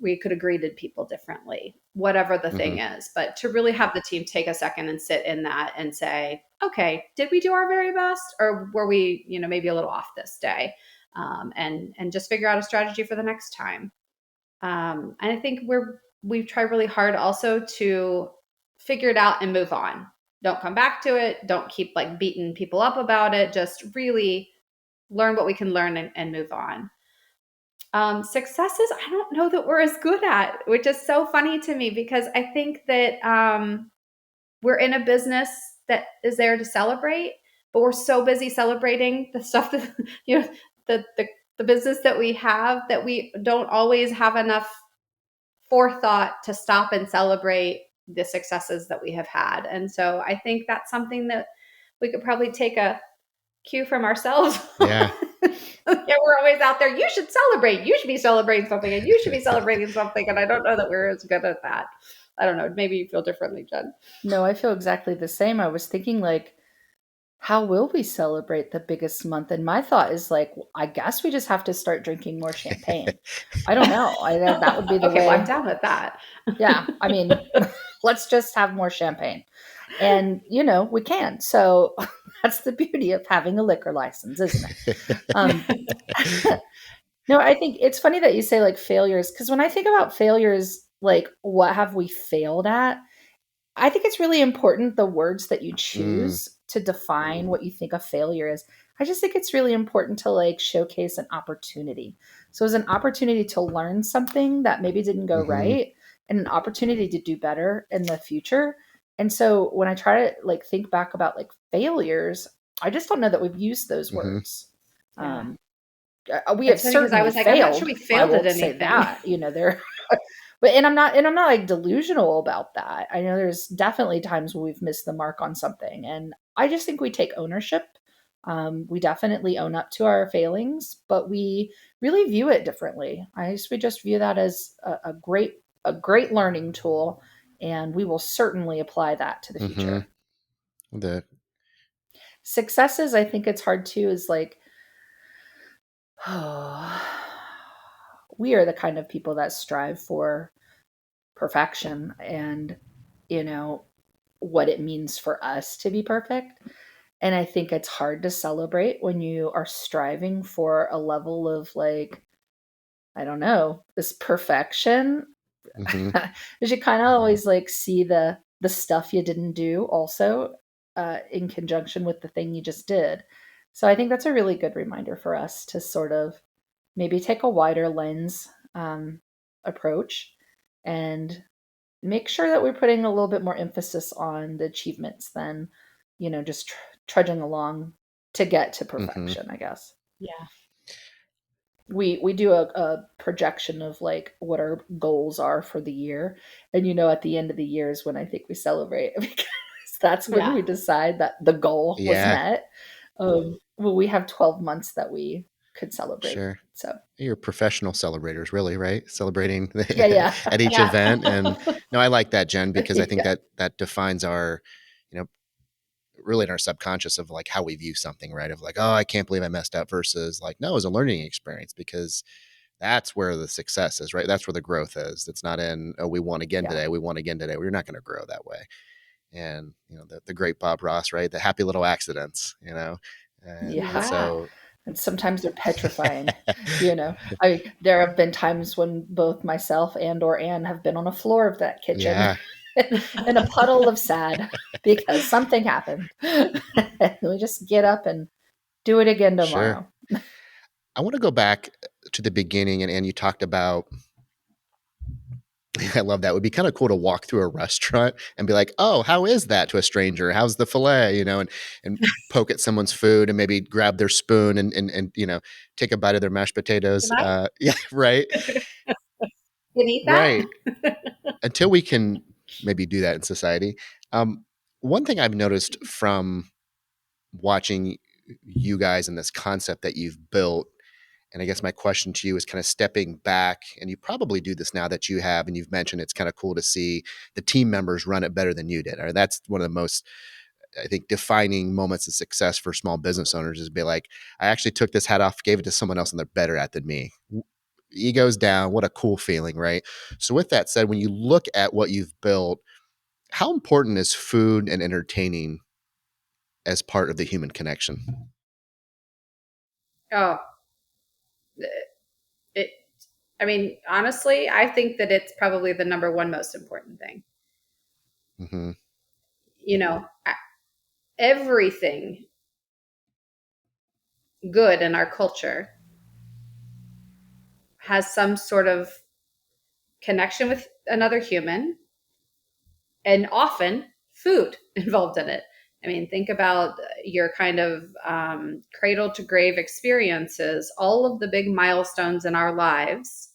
Speaker 3: we could have greeted people differently, whatever the
Speaker 1: Mm-hmm.
Speaker 3: thing is. But to really have the team take a second and sit in that and say, okay, did we do our very best, or were we, maybe a little off this day, and just figure out a strategy for the next time. And I think we try really hard also to figure it out and move on. Don't come back to it. Don't keep like beating people up about it. Just really learn what we can learn and move on. Successes, I don't know that we're as good at, which is so funny to me, because I think that we're in a business that is there to celebrate, but we're so busy celebrating the stuff that, the, the, the business that we have, that we don't always have enough forethought to stop and celebrate the successes that we have had. And so I think that's something that we could probably take a cue from ourselves.
Speaker 1: Yeah.
Speaker 3: Yeah, we're always out there. You should celebrate. You should be celebrating something, and you should be celebrating something. And I don't know that we're as good at that. I don't know. Maybe you feel differently, Jen.
Speaker 2: No, I feel exactly the same. I was thinking, like, how will we celebrate the biggest month? And my thought is like, I guess we just have to start drinking more champagne. I don't know. That would be the
Speaker 3: Okay, well, I'm
Speaker 2: way.
Speaker 3: down with that.
Speaker 2: Yeah, I mean, let's just have more champagne. And, we can. So that's the beauty of having a liquor license, isn't it? Um, no, I think it's funny that you say like failures, because when I think about failures, like what have we failed at? I think it's really important the words that you
Speaker 1: Mm,
Speaker 2: choose to define what you think a failure is. I just think it's really important to like showcase an opportunity. So it's an opportunity to learn something that maybe didn't go
Speaker 1: mm-hmm.
Speaker 2: right, and an opportunity to do better in the future. And so when I try to like think back about like failures, I just don't know that we've used those
Speaker 1: Mm-hmm.
Speaker 2: words.
Speaker 3: Yeah.
Speaker 2: Um, we have
Speaker 3: It's funny because I
Speaker 2: certainly
Speaker 3: was like, I'm not sure
Speaker 2: failed.
Speaker 3: we
Speaker 2: I
Speaker 3: failed at
Speaker 2: won't say
Speaker 3: anything.
Speaker 2: that. There but and I'm not like delusional about that. I know there's definitely times when we've missed the mark on something, and I just think we take ownership. We definitely own up to our failings, but we really view it differently. We just view that as a great learning tool, and we will certainly apply that to the
Speaker 1: Mm-hmm.
Speaker 2: future.
Speaker 1: The
Speaker 2: Successes, I think it's hard too, is like we are the kind of people that strive for perfection and you know what it means for us to be perfect. And I think it's hard to celebrate when you are striving for a level of like, I don't know, this perfection.
Speaker 1: mm-hmm.
Speaker 2: Because you kind of always like see the stuff you didn't do also in conjunction with the thing you just did. So I think that's a really good reminder for us to sort of maybe take a wider lens approach and make sure that we're putting a little bit more emphasis on the achievements than just trudging along to get to
Speaker 1: Mm-hmm.
Speaker 2: perfection, I guess.
Speaker 3: Yeah.
Speaker 2: We do a projection of like what our goals are for the year, and at the end of the year is when I think we celebrate because that's when
Speaker 3: Yeah.
Speaker 2: we decide that the goal was
Speaker 1: Yeah,
Speaker 2: met. Well, we have 12 months that we could celebrate,
Speaker 1: sure.
Speaker 2: so
Speaker 1: You're professional celebrators, really, right? Celebrating
Speaker 2: yeah, yeah.
Speaker 1: at each
Speaker 3: Yeah.
Speaker 1: event. And no, I like that, Jen, because I think
Speaker 2: Yeah,
Speaker 1: that defines our, you know, really in our subconscious of like how we view something, right? Of like, oh, I can't believe I messed up versus like, no, it was a learning experience because that's where the success is, right? That's where the growth is. It's not in, oh, we won again
Speaker 2: yeah,
Speaker 1: today. We won again today. We're not going to grow that way. And, the great Bob Ross, right? The happy little accidents. And
Speaker 2: yeah.
Speaker 3: Yeah.
Speaker 1: so,
Speaker 2: And sometimes they're petrifying. There have been times when both myself and or Anne have been on the floor of that kitchen
Speaker 1: yeah,
Speaker 2: in a puddle of sad because something happened. And we just get up and do it again
Speaker 1: sure.
Speaker 2: tomorrow.
Speaker 1: I want to go back to the beginning, and you talked about. I love that. It would be kind of cool to walk through a restaurant and be like, "Oh, how is that to a stranger? How's the fillet?" And poke at someone's food and maybe grab their spoon and take a bite of their mashed
Speaker 3: Can
Speaker 1: potatoes.
Speaker 3: I?
Speaker 1: Yeah, right,
Speaker 3: Can eat that?
Speaker 1: right. Until we can maybe do that in society. Um, One thing I've noticed from watching you guys and this concept that you've built. And I guess my question to you is kind of stepping back, and you probably do this now that you have, and you've mentioned it's kind of cool to see the team members run it better than you did. Or that's one of the most, I think, defining moments of success for small business owners is be like, I actually took this hat off, gave it to someone else, and they're better at than me. Ego's down. What a cool feeling, right? So with that said, when you look at what you've built, how important is food and entertaining as part of the human connection?
Speaker 3: Oh, it, I mean, honestly, I think that it's probably the number one most important thing.
Speaker 1: Mm-hmm.
Speaker 3: You know, everything good in our culture has some sort of connection with another human and often food involved in it. I mean, think about your kind of cradle to grave experiences, all of the big milestones in our lives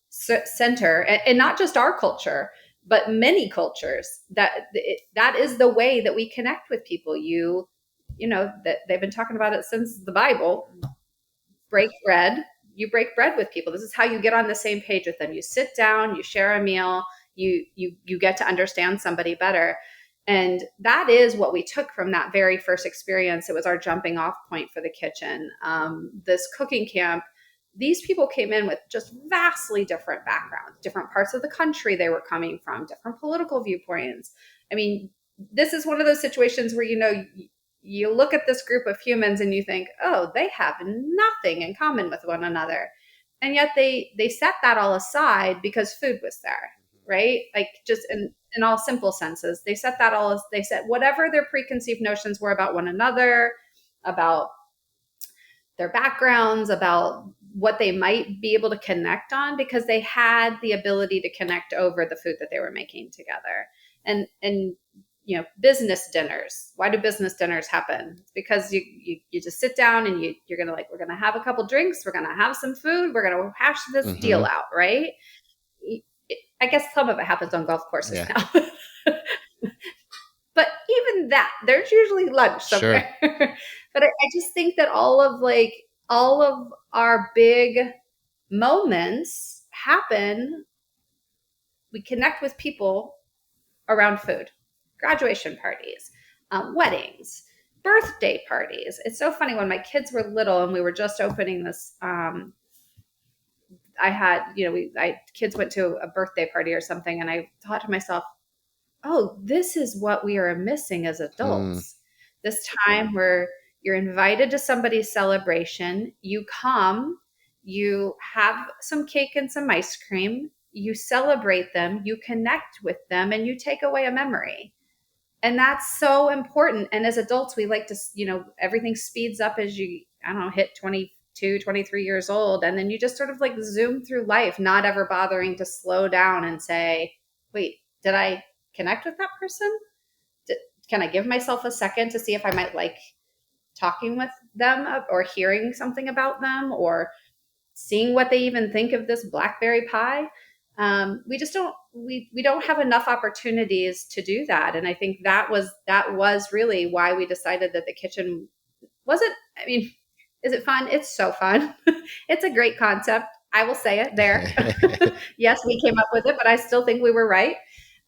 Speaker 3: center, and not just our culture, but many cultures. That is the way that we connect with people. You know that they've been talking about it since the Bible. Break bread. You break bread with people. This is how you get on the same page with them. You sit down, you share a meal, you get to understand somebody better. And that is what we took from that very first experience. It was our jumping off point for the kitchen. This cooking camp, these people came in with just vastly different backgrounds, different parts of the country they were coming from, different political viewpoints. I mean, this is one of those situations where, you look at this group of humans and you think, oh, they have nothing in common with one another. And yet they set that all aside because food was there, right? Like, just in all simple senses, they set that all, they set whatever their preconceived notions were about one another, about their backgrounds, about what they might be able to connect on, because they had the ability to connect over the food that they were making together. And business dinners. Why do business dinners happen? It's because you just sit down and you're gonna, like, we're gonna have a couple drinks, we're gonna have some food, we're gonna hash this deal
Speaker 1: Mm-hmm.
Speaker 3: out, right? I guess some of it happens on golf courses
Speaker 1: Yeah.
Speaker 3: now. But even that, there's usually lunch
Speaker 1: Sure.
Speaker 3: somewhere. But I just think that all of our big moments happen. We connect with people around food, graduation parties, weddings, birthday parties. It's so funny, when my kids were little and we were just opening this. I had, kids went to a birthday party or something, and I thought to myself, oh, this is what we are missing as
Speaker 1: Hmm.
Speaker 3: adults. This time where you're invited to somebody's celebration, you come, you have some cake and some ice cream, you celebrate them, you connect with them, and you take away a memory. And that's so important. And as adults, we like to, everything speeds up as you, I don't know, hit 22, 23 years old. And then you just sort of like zoom through life, not ever bothering to slow down and say, wait, did I connect with that person? Can I give myself a second to see if I might like talking with them, or hearing something about them, or seeing what they even think of this blackberry pie? We just don't have enough opportunities to do that. And I think that was really why we decided that the kitchen wasn't, I mean, is it fun? It's so fun. It's a great concept. I will say it there. Yes, we came up with it, but I still think we were right.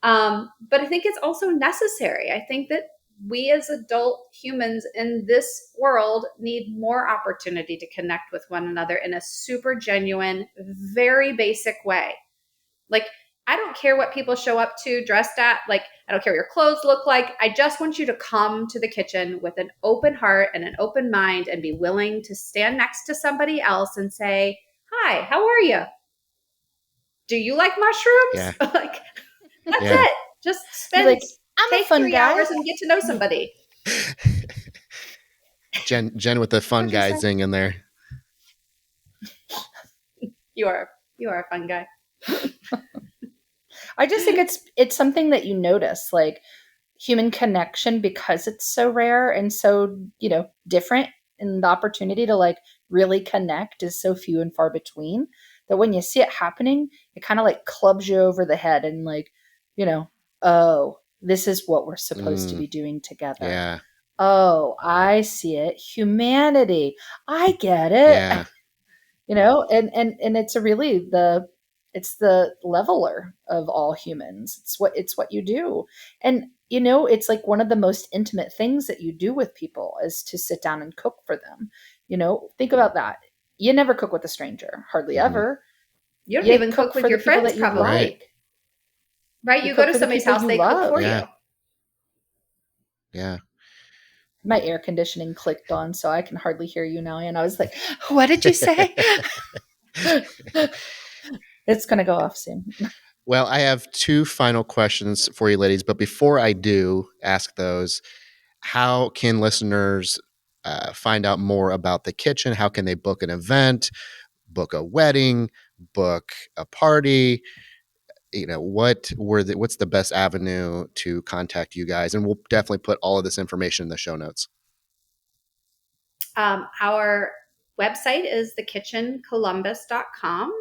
Speaker 3: But I think it's also necessary. I think that we as adult humans in this world need more opportunity to connect with one another in a super genuine, very basic way. Like, I don't care what people show up to dressed at. Like, I don't care what your clothes look like. I just want you to come to the kitchen with an open heart and an open mind, and be willing to stand next to somebody else and say, hi, how are you? Do you like
Speaker 1: Yeah.
Speaker 3: mushrooms? Like, that's
Speaker 1: Yeah.
Speaker 3: it. Just
Speaker 2: Be like, I'm a
Speaker 3: take
Speaker 2: fun
Speaker 3: 3
Speaker 2: guy.
Speaker 3: hours and get to know somebody.
Speaker 1: Jen with the fun
Speaker 3: What'd you
Speaker 1: guy
Speaker 3: say?
Speaker 1: zing in there.
Speaker 3: You are a fun guy.
Speaker 2: I just think it's something that you notice, like human connection, because it's so rare and so, different, and the opportunity to like really connect is so few and far between, that when you see it happening, it kind of like clubs you over the head and like, oh, this is what we're supposed to
Speaker 1: Mm,
Speaker 2: be doing together.
Speaker 1: yeah.
Speaker 2: Oh, I see it. Humanity. I get it.
Speaker 1: Yeah.
Speaker 2: And it's a really it's the leveler of all humans. It's what you do. And it's like one of the most intimate things that you do with people is to sit down and cook for them. Think about that. You never cook with a stranger, hardly
Speaker 1: Hmm.
Speaker 2: ever.
Speaker 3: You don't
Speaker 2: You
Speaker 3: even
Speaker 2: cook
Speaker 3: cook with
Speaker 2: for the
Speaker 3: your
Speaker 2: people
Speaker 3: friends,
Speaker 2: that you
Speaker 3: probably,
Speaker 1: Right.
Speaker 2: like.
Speaker 3: right?
Speaker 2: You
Speaker 3: You go
Speaker 2: cook
Speaker 3: to
Speaker 2: for the
Speaker 3: somebody's
Speaker 2: people
Speaker 3: house,
Speaker 2: you
Speaker 3: they cook
Speaker 2: love.
Speaker 3: for
Speaker 1: Yeah.
Speaker 3: you.
Speaker 1: Yeah.
Speaker 2: My air conditioning clicked on, so I can hardly hear you now. And I was like, what did you say? It's going to go off soon.
Speaker 1: Well, I have two final questions for you, ladies. But before I do ask those, how can listeners find out more about the kitchen? How can they book an event, book a wedding, book a party? What's the best avenue to contact you guys? And we'll definitely put all of this information in the show notes.
Speaker 3: Our website is thekitchencolumbus.com,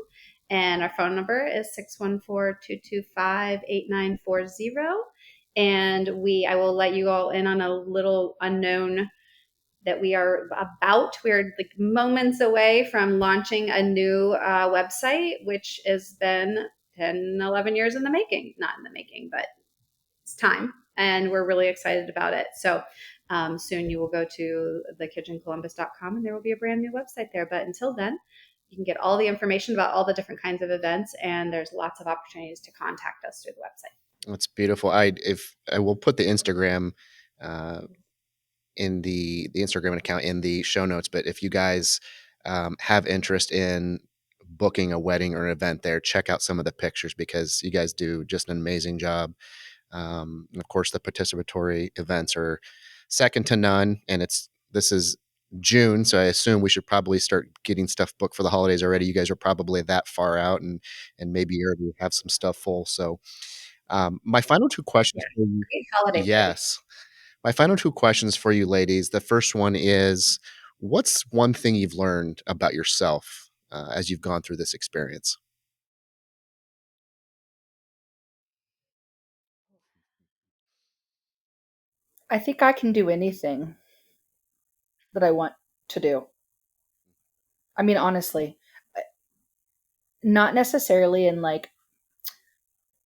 Speaker 3: and our phone number is 614-225-8940. And I will let you all in on a little unknown that we're like moments away from launching a new website, which has been 10, 11 years in the making. Not in the making, but it's time. And we're really excited about it. So soon you will go to thekitchencolumbus.com and there will be a brand new website there. But until then, you can get all the information about all the different kinds of events, and there's lots of opportunities to contact us through the website.
Speaker 1: That's beautiful. If I will put the Instagram uh, in the Instagram account in the show notes. But if you guys have interest in booking a wedding or an event there, check out some of the pictures because you guys do just an amazing job. And of course, the participatory events are second to none. And this is June, so I assume we should probably start getting stuff booked for the holidays already. You guys are probably that far out, and maybe you already have some stuff full. So, my final two questions for you.
Speaker 3: Great holiday party.
Speaker 1: Yes, my final two questions for you, ladies. The first one is, what's one thing you've learned about yourself as you've gone through this experience?
Speaker 2: I think I can do anything that I want to do. I mean, honestly, not necessarily in like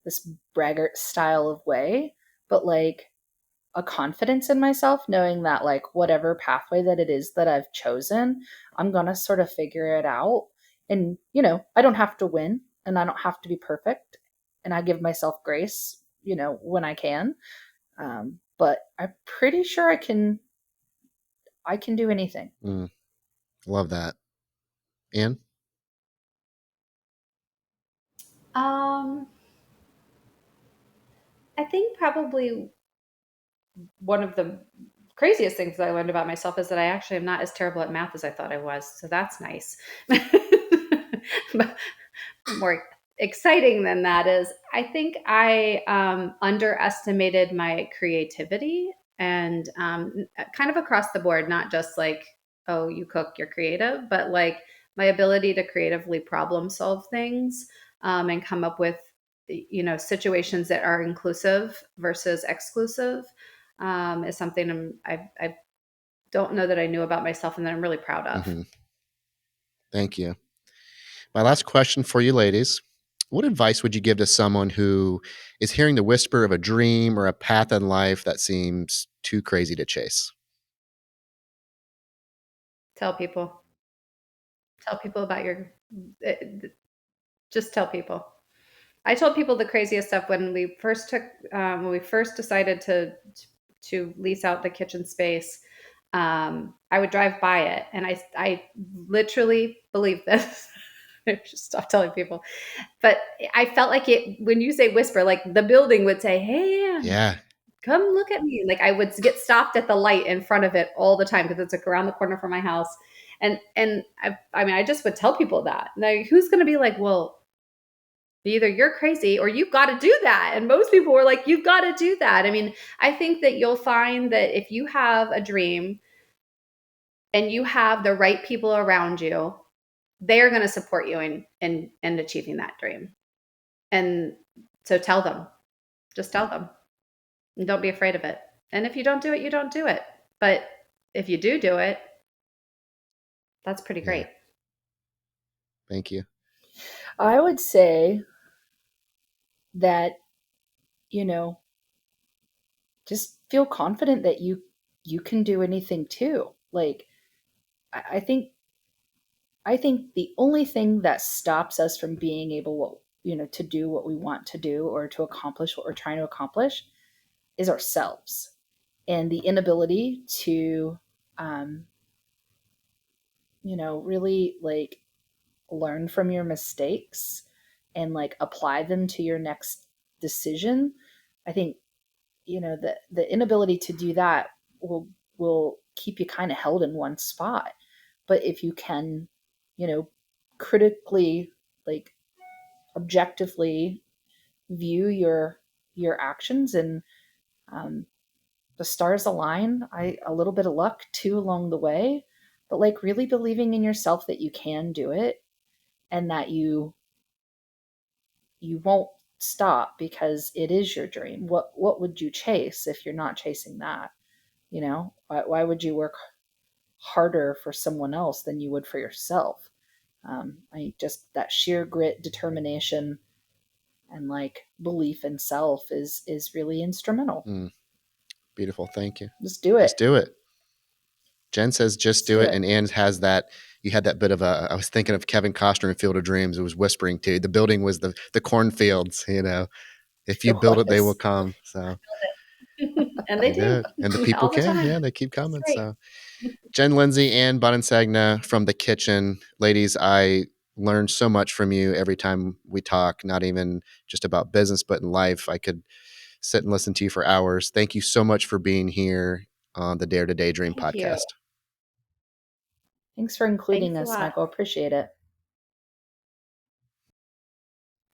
Speaker 2: this braggart style of way, but like a confidence in myself, knowing that like whatever pathway that it is that I've chosen, I'm going to sort of figure it out. And, I don't have to win and I don't have to be perfect. And I give myself grace, when I can. But I'm pretty sure I can do anything.
Speaker 1: Mm, love that. Anne?
Speaker 3: Um, I think probably one of the craziest things that I learned about myself is that I actually am not as terrible at math as I thought I was. So that's nice. But more exciting than that is I think I underestimated my creativity, and kind of across the board, not just like, oh, you cook, you're creative, but like my ability to creatively problem solve things, and come up with situations that are inclusive versus exclusive, is something I don't know that I knew about myself and that I'm really proud of.
Speaker 1: Hmm. Thank you. My last question for you, ladies. What advice would you give to someone who is hearing the whisper of a dream or a path in life that seems too crazy to chase?
Speaker 3: Tell people. Tell people about your. uh, Just tell people. I told people the craziest stuff when we first decided to lease out the kitchen space. I would drive by it, and I literally believe this. I should stop telling people, but I felt like it when you say whisper, like the building would say, "Hey, Ann,
Speaker 1: Yeah.
Speaker 3: come look at me." Like I would get stopped at the light in front of it all the time because it's like around the corner from my house, and I mean I just would tell people that. Like, who's going to be like, well, either you're crazy or you've got to do that. And most people were like, you've got to do that. I mean, I think that you'll find that if you have a dream and you have the right people around you, they're going to support you in achieving that dream. And so tell them, just tell them, and don't be afraid of it. And if you don't do it, you don't do it. But if you do it, that's pretty
Speaker 1: Yeah.
Speaker 3: great.
Speaker 1: Thank you.
Speaker 2: I would say that, you know, just feel confident that you can do anything too. Like I, I think I think the only thing that stops us from being able, to do what we want to do or to accomplish what we're trying to accomplish is ourselves, and the inability to, um, really like learn from your mistakes and like apply them to your next decision. I think, the inability to do that will keep you kind of held in one spot. But if you can, you know, critically, like objectively view your actions, and um, the stars align, a little bit of luck too along the way, but like really believing in yourself that you can do it, and that you won't stop because it is your dream. What would you chase if you're not chasing that? Why would you work harder for someone else than you would for yourself? I just that sheer grit, determination, and like belief in self is really instrumental.
Speaker 1: Mm, beautiful. Thank you.
Speaker 2: Just do
Speaker 1: Just
Speaker 2: it.
Speaker 1: do it. Jen says, just
Speaker 2: Just
Speaker 1: do
Speaker 2: do
Speaker 1: it.
Speaker 2: it.
Speaker 1: And Ann has that. You had that bit of I was thinking of Kevin Costner in Field of Dreams. It was whispering to you. The building was the cornfields, if you
Speaker 2: It
Speaker 1: build it, they will
Speaker 2: was.
Speaker 1: come. So
Speaker 3: And they
Speaker 1: they do
Speaker 3: do
Speaker 1: it. And the people
Speaker 3: all the
Speaker 1: can. Yeah,
Speaker 3: time.
Speaker 1: they keep
Speaker 3: It's
Speaker 1: coming.
Speaker 3: great.
Speaker 1: So Jen Lindsey and Boninsegna from the kitchen. Ladies, I learned so much from you every time we talk, not even just about business, but in life. I could sit and listen to you for hours. Thank you so much for being here on the Dare to Daydream
Speaker 3: Thank you.
Speaker 1: podcast.
Speaker 2: Thanks for including
Speaker 3: Thanks a
Speaker 2: us,
Speaker 3: lot.
Speaker 2: Michael. Appreciate it.